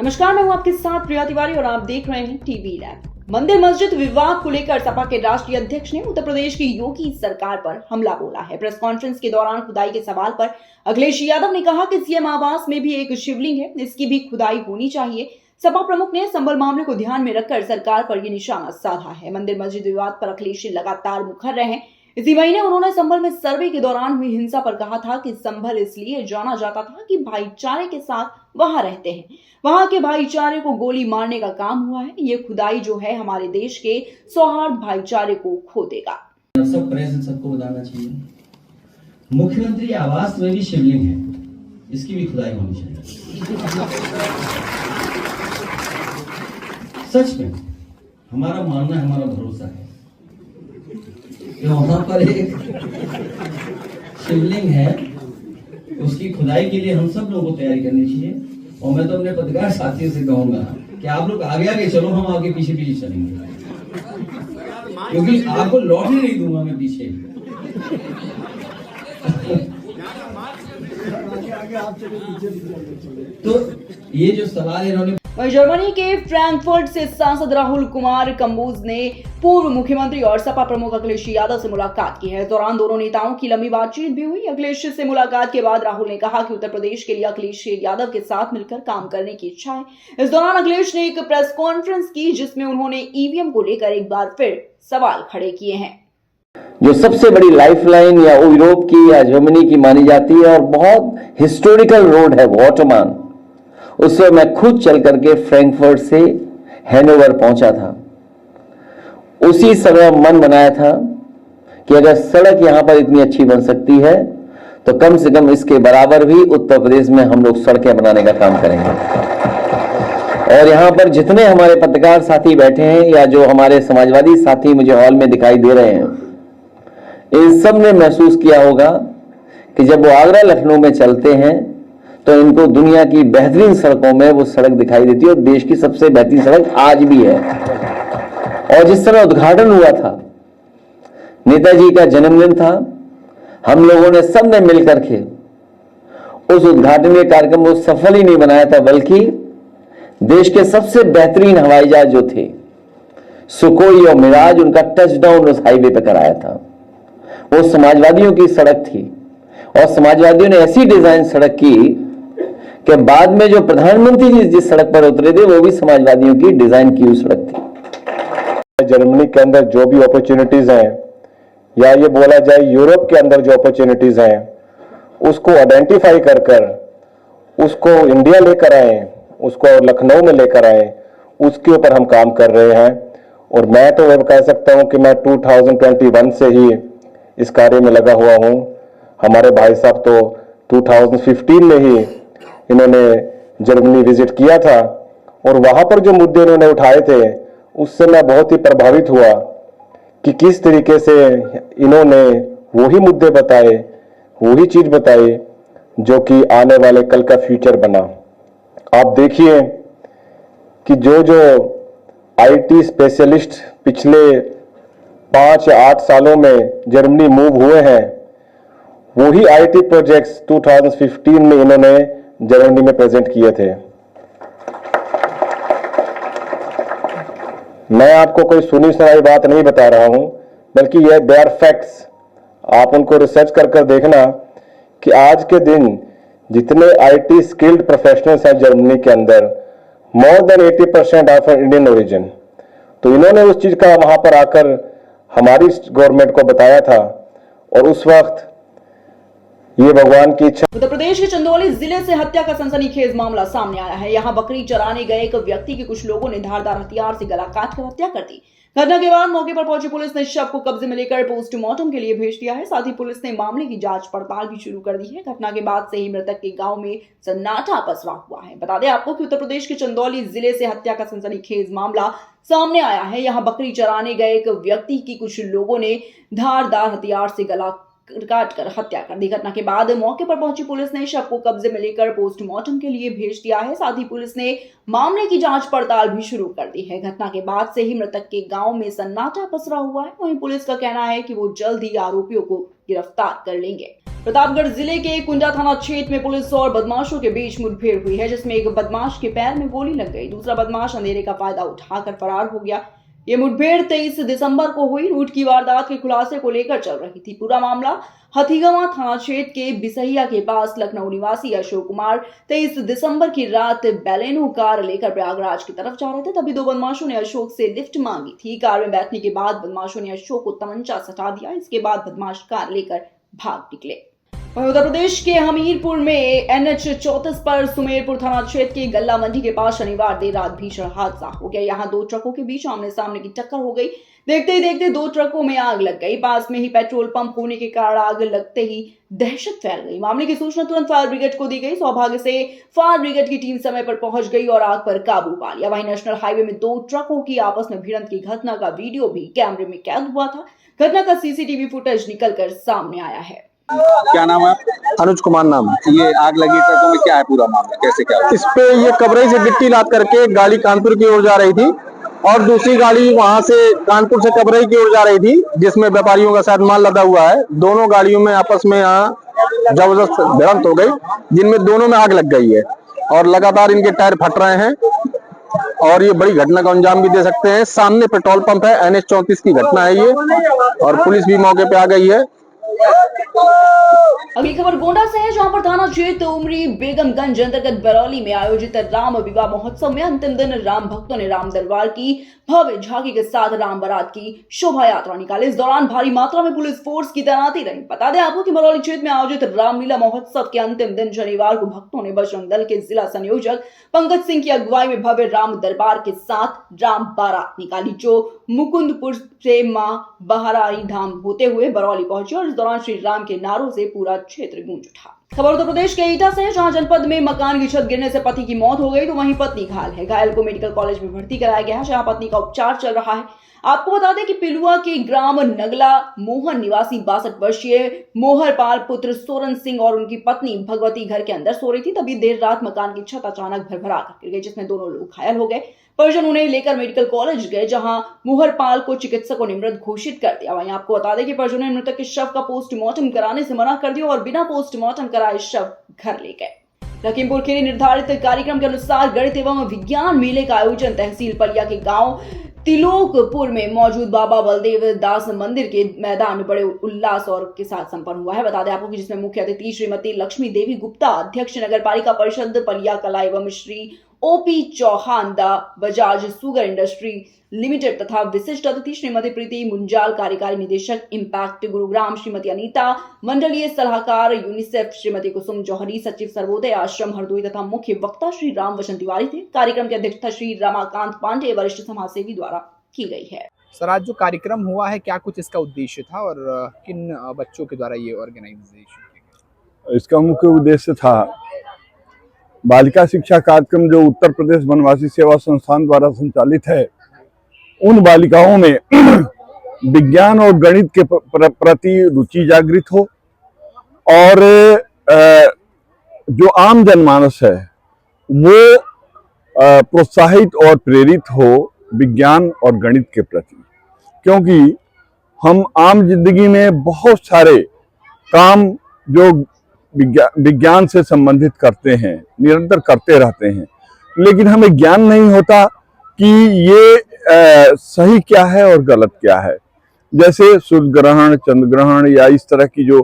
नमस्कार, मैं हूं आपके साथ प्रिया तिवारी और आप देख रहे हैं टीवी लैब। मंदिर मस्जिद विवाद को लेकर सपा के राष्ट्रीय अध्यक्ष ने उत्तर प्रदेश की योगी सरकार पर हमला बोला है। प्रेस कॉन्फ्रेंस के दौरान खुदाई के सवाल पर अखिलेश यादव ने कहा कि सीएम आवास में भी एक शिवलिंग है, इसकी भी खुदाई होनी चाहिए। सपा प्रमुख ने संबल मामले को ध्यान में रखकर सरकार पर यह निशाना साधा है। मंदिर मस्जिद विवाद पर अखिलेश लगातार मुखर रहे हैं। इसी महीने उन्होंने संभल में सर्वे के दौरान हुई हिंसा पर कहा था कि संभल इसलिए जाना जाता था कि भाईचारे के साथ वहां रहते हैं, वहां के भाईचारे को गोली मारने का काम हुआ है। ये खुदाई जो है हमारे देश के सौहार्द भाईचारे को खो देगा। सब प्रेस सबको बताना चाहिए, मुख्यमंत्री आवास में भी शिवलिंग है, इसकी भी खुदाई होनी चाहिए। सच में हमारा मानना है, हमारा भरोसा है कि वहां पर एक शिवलिंग है, उसकी खुदाई के लिए हम सब लोगों को तैयारी करनी चाहिए। और मैं तो अपने पत्रकार साथियों से कहूंगा कि आप लोग आगे आगे चलो, हम आगे पीछे पीछे चलेंगे, क्योंकि आपको लौटने नहीं दूंगा मैं पीछे। तो ये जो सवाल इन्होंने वहीं जर्मनी के फ्रैंकफर्ट से सांसद राहुल कुमार कंबोज ने पूर्व मुख्यमंत्री और सपा प्रमुख अखिलेश यादव से मुलाकात की है। इस दौरान दोनों नेताओं की लंबी बातचीत भी हुई। अखिलेश से मुलाकात के बाद राहुल ने कहा कि उत्तर प्रदेश के लिए अखिलेश यादव के साथ मिलकर काम करने की इच्छा है। इस दौरान अखिलेश ने एक प्रेस कॉन्फ्रेंस की, जिसमें उन्होंने ईवीएम को लेकर एक बार फिर सवाल खड़े किए हैं। जो सबसे बड़ी लाइफलाइन या यूरोप की या जर्मनी की मानी जाती है और बहुत हिस्टोरिकल रोड है वॉटरमान, उससे मैं खुद चल करके फ्रैंकफर्ट से हैनोवर पहुंचा था। उसी समय मन बनाया था कि अगर सड़क यहां पर इतनी अच्छी बन सकती है तो कम से कम इसके बराबर भी उत्तर प्रदेश में हम लोग सड़कें बनाने का काम करेंगे। और यहां पर जितने हमारे पत्रकार साथी बैठे हैं या जो हमारे समाजवादी साथी मुझे हॉल में दिखाई दे रहे हैं, इन सब ने महसूस किया होगा कि जब वो आगरा लखनऊ में चलते हैं तो इनको दुनिया की बेहतरीन सड़कों में वो सड़क दिखाई देती है, और देश की सबसे बेहतरीन सड़क आज भी है। और जिस तरह उद्घाटन हुआ था, नेताजी का जन्मदिन था, हम लोगों ने सबने मिलकर के उस उद्घाटन के कार्यक्रम को सफल ही नहीं बनाया था, बल्कि देश के सबसे बेहतरीन हवाई जहाज जो थे सुखोई और मिराज, उनका टचडाउन उस हाईवे पर कराया था। वो समाजवादियों की सड़क थी और समाजवादियों ने ऐसी डिजाइन सड़क की कि बाद में जो प्रधानमंत्री जी जिस सड़क पर उतरे थे वो भी समाजवादियों की डिजाइन की हुई सड़क थी। जर्मनी के अंदर जो भी अपॉर्चुनिटीज हैं, या ये बोला जाए यूरोप के अंदर जो अपॉर्चुनिटीज हैं, उसको आइडेंटिफाई कर कर उसको इंडिया लेकर आए, उसको लखनऊ में लेकर आए, उसके ऊपर हम काम कर रहे हैं। और मैं तो वह कह सकता हूं कि मैं 2021 से ही इस कार्य में लगा हुआ हूं। हमारे भाई साहब तो 2015 में ही इन्होंने जर्मनी विजिट किया था, और वहां पर जो मुद्दे इन्होंने उठाए थे उससे मैं बहुत ही प्रभावित हुआ कि किस तरीके से इन्होंने वही मुद्दे बताए, वही चीज बताई जो कि आने वाले कल का फ्यूचर बना। आप देखिए कि जो आईटी स्पेशलिस्ट पिछले 5 या 8 सालों में जर्मनी मूव हुए हैं, वही आईटी प्रोजेक्ट्स 2015 में इन्होंने जर्मनी में प्रेजेंट किए थे। मैं आपको कोई सुनी सुनाई बात नहीं बता रहा हूं, बल्कि ये दे आर फैक्ट्स। आप उनको रिसर्च कर देखना कि आज के दिन जितने आईटी स्किल्ड प्रोफेशनल्स हैं जर्मनी के अंदर, more than 80% of Indian origin. तो इन्होंने उस चीज का वहां पर आकर हमारी गवर्नमेंट को बताया था, और उस वक्त ये भगवान की इच्छा। उत्तर प्रदेश के चंदौली जिले से हत्या का सनसनीखेज मामला सामने आया है। यहाँ बकरी चराने गए एक व्यक्ति की कुछ लोगों ने धारदार हथियार से गला काटकर हत्या कर दी। घटना के बाद मौके पर पहुंची पुलिस ने शव को कब्जे में लेकर पोस्टमार्टम के लिए भेज दिया है। साथ ही पुलिस ने मामले की जांच पड़ताल भी शुरू कर दी है। घटना के बाद से ही मृतक के गांव में सन्नाटा पसरा हुआ है। बता दें आपको कि उत्तर प्रदेश के चंदौली जिले से हत्या का सनसनीखेज मामला सामने आया है। यहाँ बकरी चराने गए एक व्यक्ति की कुछ लोगों ने धारदार हथियार से गला काट कर हत्या कर दी। घटना के बाद मौके पर पहुंची पुलिस ने शव को कब्जे में लेकर पोस्टमार्टम के लिए भेज दिया है। साथ ही पुलिस ने मामले की जांच पड़ताल भी शुरू कर दी है। घटना के बाद से ही मृतक के गांव में सन्नाटा पसरा हुआ है। वहीं पुलिस का कहना है कि वो जल्द ही आरोपियों को गिरफ्तार कर लेंगे। प्रतापगढ़ जिले के कुंडा थाना क्षेत्र में पुलिस और बदमाशों के बीच मुठभेड़ हुई है, जिसमें एक बदमाश के पैर में गोली लग गई। दूसरा बदमाश अंधेरे का फायदा उठाकर फरार हो गया। ये मुठभेड़ 23 दिसंबर को हुई। लूट की वारदात के खुलासे को लेकर चल रही थी। पूरा मामला हथीगवां थाना क्षेत्र के बिसहिया के पास लखनऊ निवासी अशोक कुमार 23 दिसंबर की रात बैलेनो कार लेकर प्रयागराज की तरफ जा रहे थे। तभी दो बदमाशों ने अशोक से लिफ्ट मांगी थी। कार में बैठने के बाद बदमाशों ने अशोक को तमंचा सटा दिया। इसके बाद बदमाश कार लेकर भाग निकले। वहीं उत्तर प्रदेश के हमीरपुर में NH 34 पर सुमेरपुर थाना क्षेत्र के गल्ला मंडी के पास शनिवार देर रात भीषण हादसा हो गया। यहां दो ट्रकों के बीच आमने सामने की टक्कर हो गई। देखते ही देखते दो ट्रकों में आग लग गई। पास में ही पेट्रोल पंप होने के कारण आग लगते ही दहशत फैल गई। मामले की सूचना तुरंत फायर ब्रिगेड को दी गई। सौभाग्य से फायर ब्रिगेड की टीम समय पर पहुंच गई और आग पर काबू पा लिया। वहीं नेशनल हाईवे में दो ट्रकों की आपस में भिड़ंत की घटना का वीडियो भी कैमरे में कैद हुआ था। घटना का सीसीटीवी फुटेज निकलकर सामने आया है। क्या नाम है? अनुज कुमार नाम है। ये आग लगी ट्रकों में क्या है पूरा मामला, कैसे क्या हुआ? इस पे ये कबरई से गिट्टी लाद करके गाड़ी कानपुर की ओर जा रही थी और दूसरी गाड़ी वहां से कानपुर से कबरई की ओर जा रही थी, जिसमें व्यापारियों का शायद माल लदा हुआ है। दोनों गाड़ियों में आपस में यहाँ जबरदस्त भिड़ंत हो गई, जिनमें दोनों में आग लग गई है और लगातार इनके टायर फट रहे हैं और ये बड़ी घटना का अंजाम भी दे सकते हैं। सामने पेट्रोल पंप है, NH 34 की घटना है ये, और पुलिस भी मौके पे आ गई है। अगली खबर गोंडा से है, जहां पर थाना क्षेत्र उमरी बेगमगंज अंतर्गत बरौली में आयोजित राम विवाह महोत्सव में अंतिम दिन राम भक्तों ने राम दरबार की भव्य झांकी के साथ राम बारात की शोभा यात्रा निकाली। इस दौरान भारी मात्रा में पुलिस फोर्स की तैनाती रही। बता दें आपको कि बरौली क्षेत्र में आयोजित रामलीला महोत्सव के अंतिम दिन शनिवार को भक्तों ने बजरंग दल के जिला संयोजक पंकज सिंह की अगुवाई में भव्य राम दरबार के साथ राम बारात निकाली, जो मुकुंदपुर से मां बहराई धाम होते हुए बरौली पहुंची और इस दौरान श्री राम के नारों से पूरा क्षेत्र गूंज उठा। खबर उत्तर प्रदेश के एटा से है, जहां जनपद में मकान की छत गिरने से पति की मौत हो गई तो वहीं पत्नी घायल है। घायल को मेडिकल कॉलेज में भर्ती कराया गया है, जहां पत्नी का उपचार चल रहा है। आपको बता दें कि पिलुआ के ग्राम नगला मोहन निवासी 62 वर्षीय मोहरपाल पुत्र सोरन सिंह और उनकी पत्नी भगवती घर के अंदर सो रही थी। तभी देर रात मकान की छत अचानक भरभरा कर गिर गई, जिसमें दोनों लोग घायल हो गए। परिजन उन्हें लेकर मेडिकल कॉलेज गए, जहां मोहरपाल को चिकित्सकों ने मृत घोषित कर दिया। वहीं आपको बता दें कि परिजनों ने मृतक के शव का पोस्टमार्टम कराने से मना कर दिया और बिना पोस्टमार्टम कराए शव घर ले गए। लखीमपुर खीरी निर्धारित कार्यक्रम के अनुसार गणित एवं विज्ञान मेले का आयोजन तहसील पलिया के गांव तिलोकपुर में मौजूद बाबा बलदेव दास मंदिर के मैदान में बड़े उल्लास और के साथ संपन्न हुआ है। बता दें आपको कि जिसमें मुख्य अतिथि श्रीमती लक्ष्मी देवी गुप्ता, अध्यक्ष नगर पालिका परिषद पलिया कला एवं Shri OP Chauhan the Bajaj sugar industry limited तथा विशिष्ट अतिथि श्रीमती प्रीति मुंजाल, कार्यकारी निदेशक इम्पैक्ट गुरुग्राम श्रीमती अनीता, मंडलीय सलाहकार यूनिसेफ श्रीमती कुसुम जौहरी, सचिव सर्वोदय आश्रम हरदोई तथा मुख्य वक्ता श्री राम वचन तिवारी थे। कार्यक्रम की अध्यक्षता श्री रमाकांत पांडे वरिष्ठ समाजसेवी द्वारा की गई है। सर, आज जो कार्यक्रम हुआ है, क्या कुछ इसका उद्देश्य था और किन बच्चों के द्वारा ये ऑर्गेनाइजेशन किया गया? इसका मुख्य उद्देश्य था बालिका शिक्षा कार्यक्रम जो उत्तर प्रदेश वनवासी सेवा संस्थान द्वारा संचालित है, उन बालिकाओं में विज्ञान और गणित के प्रति रुचि जागृत हो और जो आम जनमानस है वो प्रोत्साहित और प्रेरित हो विज्ञान और गणित के प्रति, क्योंकि हम आम जिंदगी में बहुत सारे काम जो विज्ञान से संबंधित करते हैं, निरंतर करते रहते हैं, लेकिन हमें ज्ञान नहीं होता कि ये सही क्या है और गलत क्या है। जैसे सूर्य ग्रहण, चंद्र ग्रहण या इस तरह की जो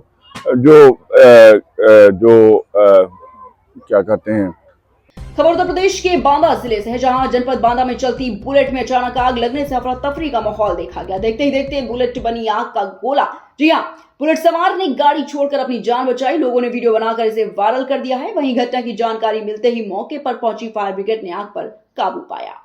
क्या कहते हैं। खबर उत्तर प्रदेश के बांदा जिले से है, जहां जनपद बांदा में चलती बुलेट में अचानक आग लगने से अफरा तफरी का माहौल देखा गया। देखते ही देखते बुलेट बनी आग का गोला। जी हां, बुलेट सवार ने गाड़ी छोड़कर अपनी जान बचाई। लोगों ने वीडियो बनाकर इसे वायरल कर दिया है। वहीं घटना की जानकारी मिलते ही मौके पर पहुंची फायर ब्रिगेड ने आग पर काबू पाया।